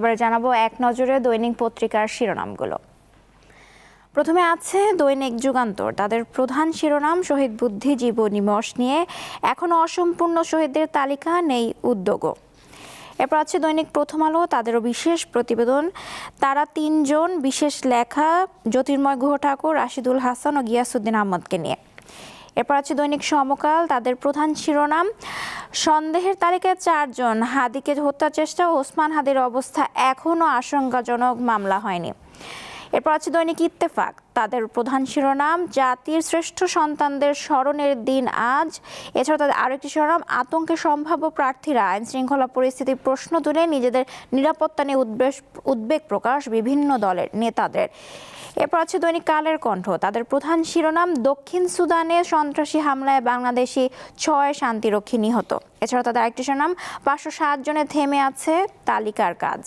এবারে জানাবো এক নজরে দৈনিক পত্রিকার শিরোনামগুলো। প্রথমে আছে দৈনিক যুগান্তর। তাদের প্রধান শিরোনাম, শহীদ বুদ্ধিজীবী দিবস নিয়ে এখনো অসম্পূর্ণ শহীদদের তালিকা, নেই উদ্যোগও। এরপর আছে দৈনিক প্রথম আলো। তাদেরও বিশেষ প্রতিবেদন, তারা তিনজন, বিশেষ লেখা জ্যোতির্ময় গুহ ঠাকুর, রাশিদুল হাসান ও গিয়াসউদ্দিন আহমদকে নিয়ে। এরপর আছে দৈনিক সমকাল। তাদের প্রধান শিরোনাম, সন্দেহের তালিকায় 4 জন, হাদিকে হত্যা চেষ্টা ও ওসমান হাদির অবস্থা এখনও আশঙ্কাজনক, মামলা হয়নি। এরপর আছে দৈনিক ইত্তেফাক। তাদের প্রধান শিরোনাম, জাতির শ্রেষ্ঠ সন্তানদের স্মরণের দিন আজ। এছাড়াও তাদের আরেকটি শিরোনাম, আতঙ্কে সম্ভাব্য প্রার্থীরা, আইন শৃঙ্খলা পরিস্থিতির প্রশ্ন তুলে নিজেদের নিরাপত্তা নিয়ে উদ্বেগ প্রকাশ বিভিন্ন দলের নেতাদের। এরপর আছে দৈনিক কালের কণ্ঠ। তাদের প্রধান শিরোনাম, দক্ষিণ সুদানে সন্ত্রাসী হামলায় বাংলাদেশি 6 শান্তিরক্ষী নিহত। এছাড়াও তাদের আরেকটি শিরোনাম, 507 জনে থেমে আছে তালিকার কাজ।